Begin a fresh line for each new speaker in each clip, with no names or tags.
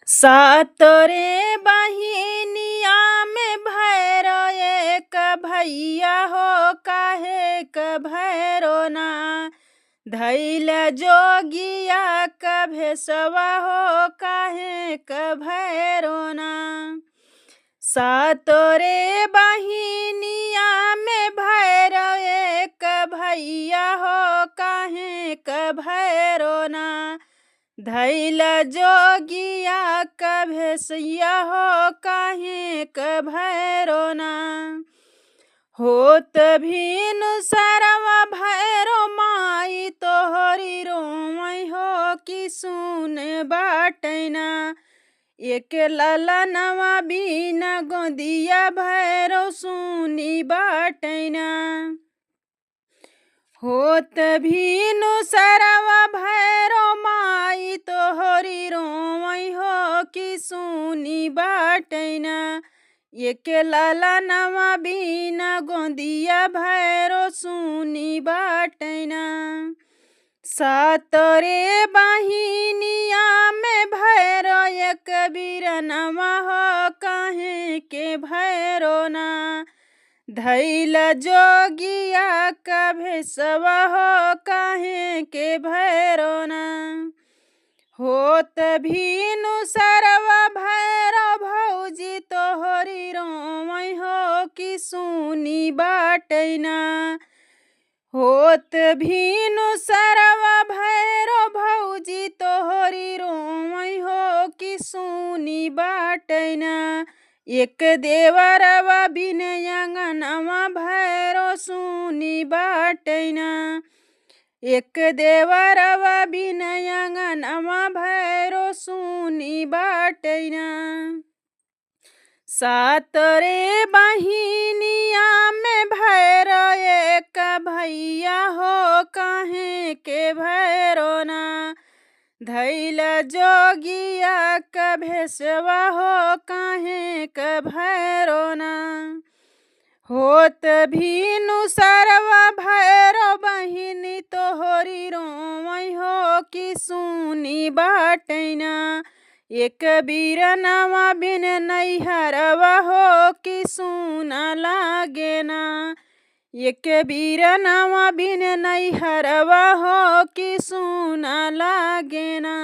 सातोरे बहिनिया में भैरो एक भैया हो काहे क भैरो ना धैल जोगिया क भेसवा हो काहे क भैरो ना। सातोरे बहिनिया में भैरो एक भैया हो काहे क भैरो ना धैल जोगिया क भेसैया हो काहे क भैरो ना। होत भीनु सरवा भैरो माई तोहरी रोमई हो कि सुन बाटैना एक ललनवा बिना गोदिया भैरो सुनी बाटैना। होत भीनु सरवा भैरो माई तोहरी रोमई हो कि सुनी बाटैना एक ललनवा बिना गोदिया भैरो सुनी बाटैना। सातोरे बहिनिया में भैरो एक बीरनवा हो काहे के भैरो ना धैल जोगिया क भेसवा हो काहे के भैरो ना। होत भीनु सरवा भैरो भौजी तोहरी रोमई हो कि सुनी बाटैना। होत भीनु सरवा भैरो भौजी तोहरी रोमई हो कि सुनी बाटैना एक देवरवा बिन अंगनवा भैरो सुनी बाटैना एक देवरवा बिन अंगनवा भैरो सुनी बाटैना। सातोरे बहिनिया में भैरो एक भैया हो काहे के भैरो ना धैल जोगिया क भेसवा हो काहे क भैरो ना। होत भीनु सरवा भैरो बहिनी तोहरी रोमई हो कि सुनी बाटैना एक बीरनवा बिन नैहरवा हो कि सुना लागेना एक बीरनवा बिन नैहरवा हो कि सुना लागेना।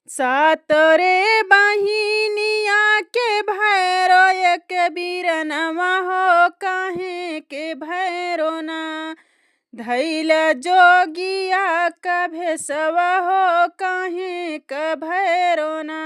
सातोरे बहिनिया के भैरो एक बीरनवा हो काहे के भैरो ना धैल जोगिया क भेसवा हो काहे क भैरो ना।